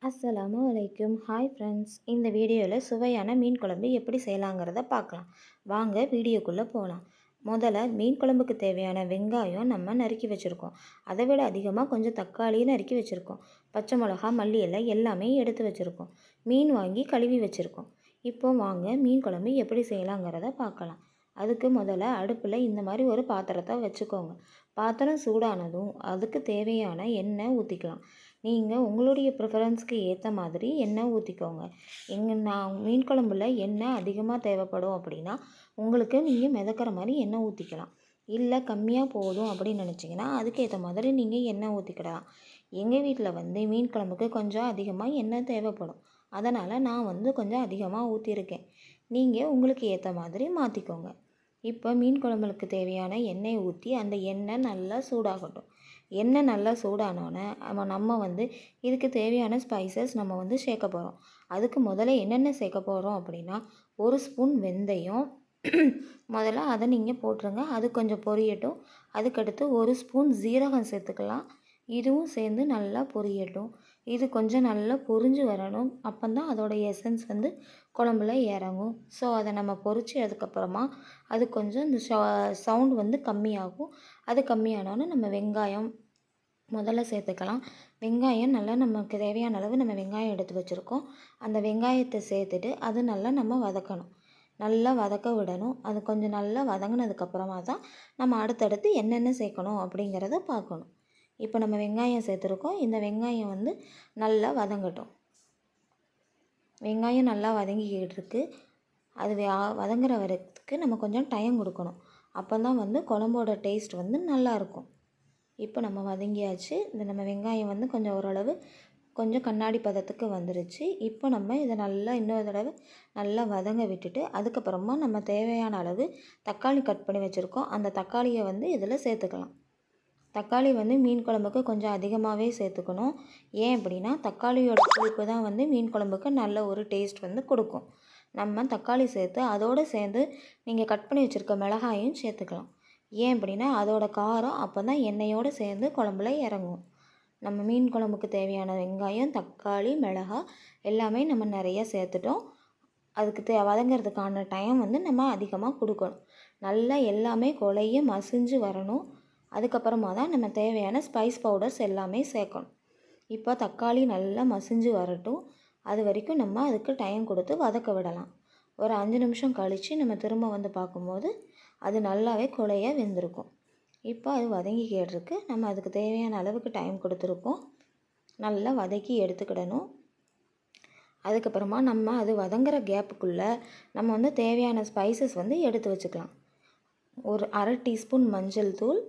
அஸ்ஸலாமு அலைக்கும். Hi friends, இந்த வீடியோவில் சுவையான மீன் குழம்பு எப்படி செய்யலாங்கிறத பார்க்கலாம். வாங்க வீடியோக்குள்ளே போகலாம். முதல்ல மீன் குழம்புக்கு தேவையான வெங்காயம் நம்ம நறுக்கி வச்சுருக்கோம். அதை விட அதிகமாக கொஞ்சம் தக்காளியும் நறுக்கி வச்சுருக்கோம். பச்சை மிளகா, மல்லி இலை எல்லாமே எடுத்து வச்சுருக்கோம். மீன் வாங்கி கழுவி வச்சுருக்கோம். இப்போ வாங்க மீன் குழம்பு எப்படி செய்யலாங்கிறத பார்க்கலாம். அதுக்கு முதல்ல அடுப்பில் இந்த மாதிரி ஒரு பாத்திரத்தை வச்சுக்கோங்க. பாத்திரம் சூடானதும் அதுக்கு தேவையான எண்ணெய் ஊற்றிக்கலாம். நீங்கள் உங்களுடைய ப்ரிஃபரன்ஸ்க்கு ஏற்ற மாதிரி எண்ணெய் ஊற்றிக்கோங்க. நான் மீன் குழம்புல எண்ணெய் அதிகமாக தேவைப்படும் அப்படின்னா உங்களுக்கு நீங்கள் மிதக்கிற மாதிரி எண்ணெய் ஊற்றிக்கலாம். இல்லை கம்மியாக போதும் அப்படின்னு நினச்சிங்கன்னா அதுக்கேற்ற மாதிரி நீங்கள் எண்ணெய் ஊற்றிக்கிடலாம். எங்கள் வீட்டில் மீன் குழம்புக்கு கொஞ்சம் அதிகமாக எண்ணெய் தேவைப்படும். அதனால் நான் கொஞ்சம் அதிகமாக ஊற்றிருக்கேன். நீங்கள் உங்களுக்கு ஏற்ற மாதிரி மாற்றிக்கோங்க. இப்போ மீன் குழம்புக்கு தேவையான எண்ணெய் ஊற்றி அந்த எண்ணெய் நல்லா சூடாகட்டும். எண்ணெய் நல்லா சூடானோன்னே நம்ம இதுக்கு தேவையான ஸ்பைசஸ் நம்ம சேர்க்க போகிறோம். அதுக்கு முதல்ல என்னென்ன சேர்க்க போகிறோம் அப்படின்னா, 1 ஸ்பூன் வெந்தயம். முதல்ல அதை நீங்கள் போட்டுருங்க. அது கொஞ்சம் பொரியட்டும். அதுக்கடுத்து 1 ஸ்பூன் ஜீரகம் சேர்த்துக்கலாம். இதுவும் சேர்ந்து நல்லா பொரியட்டும். இது கொஞ்சம் நல்லா பொரிஞ்சு வரணும். அப்போந்தான் அதோடய எசன்ஸ் குழம்புல இறங்கும். ஸோ அதை நம்ம பொரித்து அதுக்கப்புறமா அது கொஞ்சம் இந்த சவுண்ட் கம்மியாகும். அது கம்மியானோன்னு நம்ம வெங்காயம் முதல்ல சேர்த்துக்கலாம். வெங்காயம் நல்லா நமக்கு தேவையான அளவு நம்ம வெங்காயம் எடுத்து வச்சுருக்கோம். அந்த வெங்காயத்தை சேர்த்துட்டு அது நல்லா நம்ம வதக்கணும். நல்லா வதக்க விடணும். அது கொஞ்சம் நல்லா வதங்கினதுக்கப்புறமா தான் நம்ம அடுத்தடுத்து என்னென்ன சேர்க்கணும் அப்படிங்கிறத பார்க்கணும். இப்போ நம்ம வெங்காயம் சேர்த்துருக்கோம். இந்த வெங்காயம் நல்லா வதங்கட்டும். வெங்காயம் நல்லா வதங்கிக்கிட்டு இருக்குது. அது வதங்குற வரைக்கும் நம்ம கொஞ்சம் டைம் கொடுக்கணும். அப்போ தான் குழம்போட டேஸ்ட் நல்லாயிருக்கும். இப்போ நம்ம வதங்கியாச்சு. இந்த நம்ம வெங்காயம் கொஞ்சம் ஓரளவு கொஞ்சம் கண்ணாடி பதத்துக்கு வந்துருச்சு. இப்போ நம்ம இதை நல்லா இன்னொரு தடவை நல்லா வதங்க விட்டுட்டு அதுக்கப்புறமா நம்ம தேவையான அளவு தக்காளி கட் பண்ணி வச்சுருக்கோம். அந்த தக்காளியை இதில் சேர்த்துக்கலாம். தக்காளி மீன் குழம்புக்கு கொஞ்சம் அதிகமாகவே சேர்த்துக்கணும். ஏன் அப்படின்னா தக்காளியோட புளிப்பு தான் மீன் குழம்புக்கு நல்ல ஒரு டேஸ்ட் கொடுக்கும். நம்ம தக்காளி சேர்த்து அதோடு சேர்ந்து நீங்கள் கட் பண்ணி வச்சுருக்க மிளகாயும் சேர்த்துக்கலாம். ஏன் அப்படின்னா அதோட காரம் அப்போ தான் எண்ணெயோடு சேர்ந்து குழம்புல இறங்கும். நம்ம மீன் குழம்புக்கு தேவையான வெங்காயம், தக்காளி, மிளகாய் எல்லாமே நம்ம நிறைய சேர்த்துட்டோம். அதுக்கு வதங்கிறதுக்கான டைம் நம்ம அதிகமாக கொடுக்கணும். நல்லா எல்லாமே கொலைய மசிஞ்சு வரணும். அதுக்கப்புறமா தான் நம்ம தேவையான ஸ்பைஸ் பவுடர்ஸ் எல்லாமே சேர்க்கணும். இப்போ தக்காளி நல்லா மசிஞ்சு வரட்டும். அது வரைக்கும் நம்ம அதுக்கு டைம் கொடுத்து வதக்க விடலாம். ஒரு 5 நிமிஷம் கழித்து நம்ம திரும்ப பார்க்கும்போது அது நல்லாவே கொலைய வெந்திருக்கும். இப்போ அது வதங்கிக்கிட்டு இருக்கு. நம்ம அதுக்கு தேவையான அளவுக்கு டைம் கொடுத்துருக்கோம். நல்லா வதக்கி எடுத்துக்கிடணும். அதுக்கப்புறமா நம்ம அது வதங்குற கேப்புக்குள்ளே நம்ம தேவையான ஸ்பைசஸ் எடுத்து வச்சுக்கலாம். ஒரு 1/2 டீஸ்பூன் மஞ்சள் தூள்,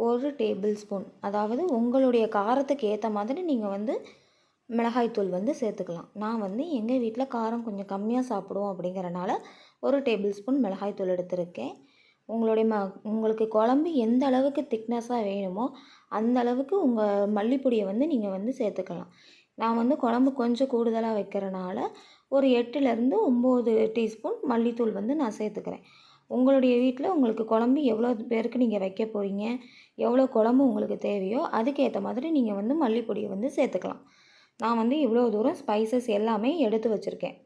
1 டேபிள் ஸ்பூன், அதாவது உங்களுடைய காரத்துக்கு ஏற்ற மாதிரி நீங்கள் மிளகாய்த்தூள் சேர்த்துக்கலாம். நான் எங்கள் வீட்டில் காரம் கொஞ்சம் கம்மியாக சாப்பிடுவோம் அப்படிங்கிறனால 1 டேபிள் ஸ்பூன் மிளகாய்த்தூள் எடுத்திருக்கேன். உங்களுக்கு குழம்பு எந்த அளவுக்கு திக்னஸாக வேணுமோ அந்த அளவுக்கு உங்கள் மல்லிப்பொடியை நீங்கள் சேர்த்துக்கலாம். நான் குழம்பு கொஞ்சம் கூடுதலாக வைக்கிறனால ஒரு 8லேருந்து 9 டீஸ்பூன் மல்லித்தூள் நான் சேர்த்துக்கிறேன். உங்களுடைய வீட்டில் உங்களுக்கு குழம்பு எவ்வளோ பேருக்கு நீங்கள் வைக்க போகிறீங்க, எவ்வளோ குழம்பு உங்களுக்கு தேவையோ அதுக்கேற்ற மாதிரி நீங்கள் மல்லிப்பொடியை சேர்த்துக்கலாம். நான் இவ்வளோ தூரம் ஸ்பைசஸ் எல்லாமே எடுத்து வச்சுருக்கேன்.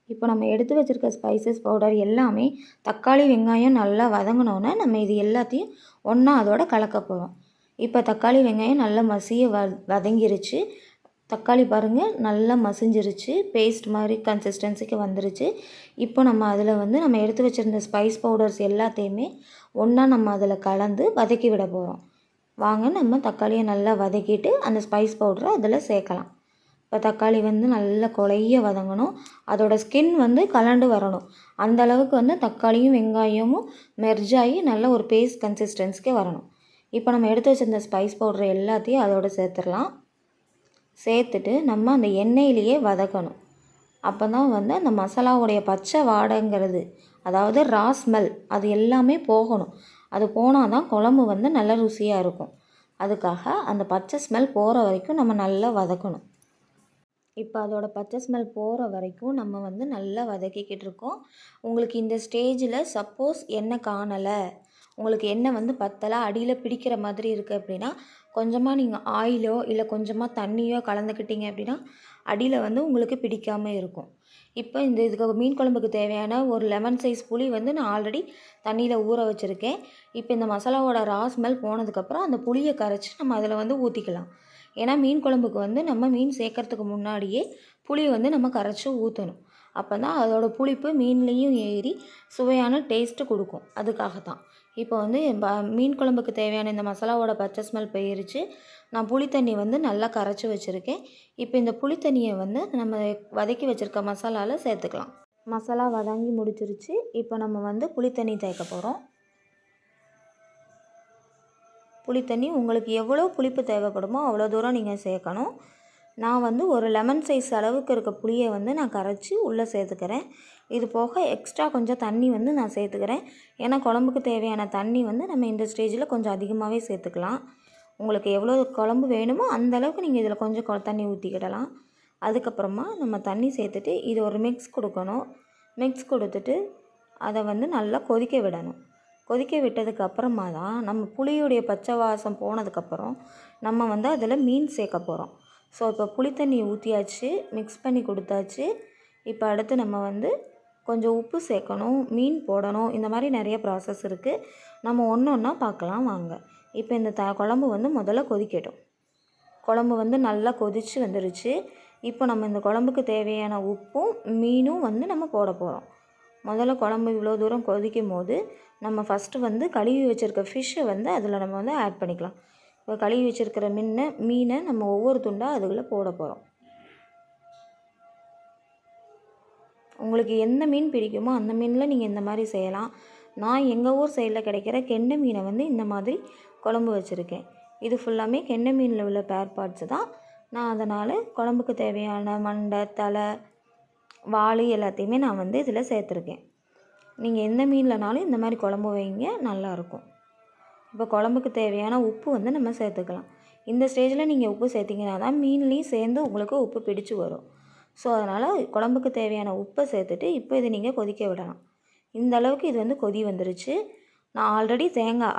இப்போ நம்ம எடுத்து வச்சுருக்க ஸ்பைசஸ் பவுடர் எல்லாமே தக்காளி, வெங்காயம் நல்லா வதங்கினோன்னே நம்ம இது எல்லாத்தையும் ஒன்றா அதோட கலக்க போகிறோம். இப்போ தக்காளி, வெங்காயம் நல்லா மசிய வதங்கிருச்சு. தக்காளி பாருங்கள் நல்லா மசிஞ்சிருச்சு. பேஸ்ட் மாதிரி கன்சிஸ்டன்சிக்கு வந்துருச்சு. இப்போ நம்ம அதில் நம்ம எடுத்து வச்சுருந்த ஸ்பைஸ் பவுடர்ஸ் எல்லாத்தையுமே ஒன்றா நம்ம அதில் கலந்து வதக்கி விட போகிறோம். வாங்க நம்ம தக்காளியை நல்லா வதக்கிட்டு அந்த ஸ்பைஸ் பவுடரை அதில் சேர்க்கலாம். இப்போ தக்காளி நல்லா கொலைய வதங்கணும். அதோட ஸ்கின் கலண்டு வரணும். அந்த அளவுக்கு தக்காளியும் வெங்காயமும் மெர்ஜாகி நல்ல ஒரு பேஸ்ட் கன்சிஸ்டன்சிக்கு வரணும். இப்போ நம்ம எடுத்து வச்சுருந்த ஸ்பைஸ் பவுடர் எல்லாத்தையும் அதோடு சேர்த்துடலாம். சேர்த்துட்டு நம்ம அந்த எண்ணெயிலேயே வதக்கணும். அப்போ தான் அந்த மசாலாவுடைய பச்சை வாடைங்கிறது, அதாவது ரா ஸ்மெல், அது எல்லாமே போகணும். அது போனால் தான் குழம்பு நல்ல ருசியாக இருக்கும். அதுக்காக அந்த பச்சை ஸ்மெல் போகிற வரைக்கும் நம்ம நல்லா வதக்கணும். இப்போ அதோட பச்சை ஸ்மெல் போகிற வரைக்கும் நம்ம வந்து நல்லா வதக்கிக்கிட்டு இருக்கோம். உங்களுக்கு இந்த ஸ்டேஜில் சப்போஸ் எண்ணெய் காணலை, உங்களுக்கு எண்ணெய் வந்து பத்தலை, அடியில் பிடிக்கிற மாதிரி இருக்குது அப்படின்னா, கொஞ்சமாக நீங்கள் ஆயிலோ இல்லை கொஞ்சமாக தண்ணியோ கலந்துக்கிட்டீங்க அப்படின்னா அடியில் வந்து உங்களுக்கு பிடிக்காமல் இருக்கும். இப்போ இதுக்கு மீன் குழம்புக்கு தேவையான ஒரு லெமன் சைஸ் புளி வந்து நான் ஆல்ரெடி தண்ணியில் ஊற வச்சுருக்கேன். இப்போ இந்த மசாலாவோட ரா ஸ்மெல் போனதுக்கப்புறம் அந்த புளியை கரைச்சி நம்ம அதில் வந்து ஊற்றிக்கலாம். ஏன்னா மீன் குழம்புக்கு வந்து நம்ம மீன் சேர்க்கறதுக்கு முன்னாடியே புளி வந்து நம்ம கரைச்சி ஊற்றணும். அப்போ தான் அதோட புளிப்பு மீன்லேயும் ஏறி சுவையான டேஸ்ட்டு கொடுக்கும். அதுக்காக தான். இப்போ வந்து மீன் குழம்புக்கு தேவையான இந்த மசாலாவோட பச்சை ஸ்மெல் போயிருச்சு. நான் புளி தண்ணி வந்து நல்லா கரைச்சி வச்சுருக்கேன். இப்போ இந்த புளி தண்ணியை வந்து நம்ம வதக்கி வச்சுருக்க மசாலாவில் சேர்த்துக்கலாம். மசாலா வதங்கி முடிச்சிருச்சு. இப்போ நம்ம வந்து புளி தண்ணி சேர்க்க போகிறோம். புளி தண்ணி உங்களுக்கு எவ்வளோ புளிப்பு தேவைப்படுமோ அவ்வளோ தூரம் நீங்கள் சேர்க்கணும். நான் வந்து ஒரு லெமன் சைஸ் அளவுக்கு இருக்க புளியை வந்து நான் கரைச்சி உள்ளே சேர்த்துக்கிறேன். இது போக எக்ஸ்ட்ரா கொஞ்சம் தண்ணி வந்து நான் சேர்த்துக்கிறேன். ஏன்னா குழம்புக்கு தேவையான தண்ணி வந்து நம்ம இந்த ஸ்டேஜில் கொஞ்சம் அதிகமாகவே சேர்த்துக்கலாம். உங்களுக்கு எவ்வளோ குழம்பு வேணுமோ அந்தளவுக்கு நீங்கள் இதில் கொஞ்சம் தண்ணி ஊற்றிக்கிடலாம். அதுக்கப்புறமா நம்ம தண்ணி சேர்த்துட்டு இது ஒரு மிக்ஸ் கொடுக்கணும். மிக்ஸ் கொடுத்துட்டு அதை வந்து நல்லா கொதிக்க விடணும். கொதிக்க விட்டதுக்கு அப்புறமா தான் நம்ம புளியுடைய பச்சை வாசம் போனதுக்கப்புறம் நம்ம வந்து அதில் மீன் சேர்க்க போகிறோம். ஸோ இப்போ புளி தண்ணி ஊற்றியாச்சு, மிக்ஸ் பண்ணி கொடுத்தாச்சு. இப்போ அடுத்து நம்ம வந்து கொஞ்சம் உப்பு சேர்க்கணும், மீன் போடணும். இந்த மாதிரி நிறைய ப்ராசஸ் இருக்குது. நம்ம ஒன்று ஒன்றா பார்க்கலாம் வாங்க. இப்போ இந்த குழம்பு வந்து முதல்ல கொதிக்கட்டும். குழம்பு வந்து நல்லா கொதித்து வந்துருச்சு. இப்போ நம்ம இந்த குழம்புக்கு தேவையான உப்பும் மீனும் வந்து நம்ம போட போகிறோம். முதல்ல குழம்பு இவ்வளோ தூரம் கொதிக்கும் போது நம்ம ஃபஸ்ட்டு வந்து கழுவி வச்சுருக்க ஃபிஷ்ஷை வந்து அதில் நம்ம வந்து ஆட் பண்ணிக்கலாம். இப்போ கழுவி வச்சுருக்கிற மீனை நம்ம ஒவ்வொரு துண்டாக அதுக்குள்ளே போட போகிறோம். உங்களுக்கு எந்த மீன் பிடிக்குமோ அந்த மீனில் நீங்கள் இந்த மாதிரி செய்யலாம். நான் எங்கள் ஊர் சைடில் கிடைக்கிற கெண்டை மீனை வந்து இந்த மாதிரி குழம்பு வச்சுருக்கேன். இது ஃபுல்லாமே கெண்டை மீனில் உள்ள பேர் பார்ட்ஸு தான். நான் அதனால் குழம்புக்கு தேவையான மண்டை, தலை, வால் எல்லாத்தையுமே நான் வந்து இதில் சேர்த்துருக்கேன். நீங்கள் எந்த மீன்லனாலும் இந்த மாதிரி குழம்பு வைங்க, நல்லாயிருக்கும். இப்போ குழம்புக்கு தேவையான உப்பு வந்து நம்ம சேர்த்துக்கலாம். இந்த ஸ்டேஜில் நீங்கள் உப்பு சேர்த்திங்கன்னா தான் மீன்லேயும் சேர்ந்து உங்களுக்கு உப்பு பிடிச்சி வரும். ஸோ அதனால் குழம்புக்கு தேவையான உப்பை சேர்த்துட்டு இப்போ இதை நீங்கள் கொதிக்க விடலாம். இந்த அளவுக்கு இது வந்து கொதி வந்துருச்சு. நான் ஆல்ரெடி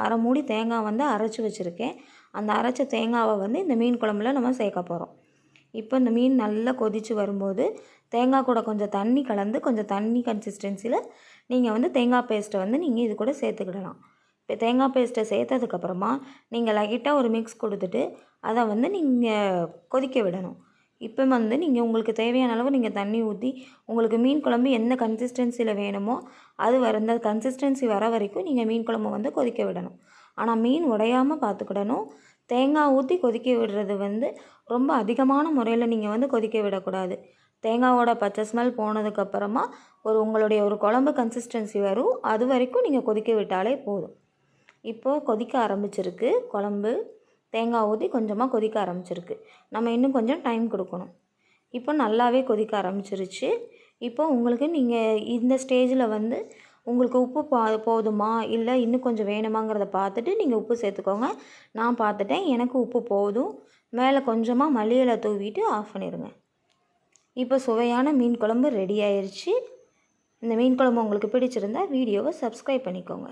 அரை மூடி தேங்காய் வந்து அரைச்சி வச்சுருக்கேன். அந்த அரைச்ச தேங்காவை வந்து இந்த மீன் குழம்புல நம்ம சேர்க்க போகிறோம். இப்போ இந்த மீன் நல்லா கொதித்து வரும்போது தேங்காய் கூட கொஞ்சம் தண்ணி கலந்து கொஞ்சம் தண்ணி கன்சிஸ்டன்சியில் நீங்கள் வந்து தேங்காய் பேஸ்ட்டை வந்து நீங்கள் இது கூட சேர்த்துக்கிடலாம். இப்போ தேங்காய் பேஸ்ட்டை சேர்த்ததுக்கப்புறமா நீங்கள் லைட்டாக ஒரு மிக்ஸ் கொடுத்துட்டு அதை வந்து நீங்கள் கொதிக்க விடணும். இப்போ வந்து நீங்கள் உங்களுக்கு தேவையான அளவு நீங்கள் தண்ணி ஊற்றி உங்களுக்கு மீன் குழம்பு எந்த கன்சிஸ்டன்சியில் வேணுமோ அது அந்த கன்சிஸ்டன்சி வர வரைக்கும் நீங்கள் மீன் குழம்பு வந்து கொதிக்க விடணும். ஆனால் மீன் உடையாமல் பார்த்துக்கிடணும். தேங்காய் ஊற்றி கொதிக்க விடுறது வந்து ரொம்ப அதிகமான முறையில் நீங்கள் வந்து கொதிக்க விடக்கூடாது. தேங்காவோட பச்சை ஸ்மெல் போனதுக்கப்புறமா உங்களுடைய ஒரு குழம்பு கன்சிஸ்டன்சி வரும். அது வரைக்கும் நீங்கள் கொதிக்க விட்டாலே போதும். இப்போது கொதிக்க ஆரம்பிச்சிருக்கு குழம்பு. தேங்காய் ஊற்றி கொஞ்சமாக கொதிக்க ஆரம்பிச்சிருக்கு. நம்ம இன்னும் கொஞ்சம் டைம் கொடுக்கணும். இப்போ நல்லாவே கொதிக்க ஆரம்பிச்சிருச்சு. இப்போ உங்களுக்கு நீங்கள் இந்த ஸ்டேஜில் வந்து உங்களுக்கு உப்பு போதுமா இல்லை இன்னும் கொஞ்சம் வேணுமாங்கிறத பார்த்துட்டு நீங்கள் உப்பு சேர்த்துக்கோங்க. நான் பார்த்துட்டேன், எனக்கு உப்பு போதும். மேலே கொஞ்சமாக மல்லி இலை தூவிட்டு ஆஃப் பண்ணிடுங்க. இப்போ சுவையான மீன் குழம்பு ரெடி ஆயிடுச்சு. இந்த மீன் குழம்பு உங்களுக்கு பிடிச்சிருந்தா வீடியோவை சப்ஸ்கிரைப் பண்ணிக்கோங்க.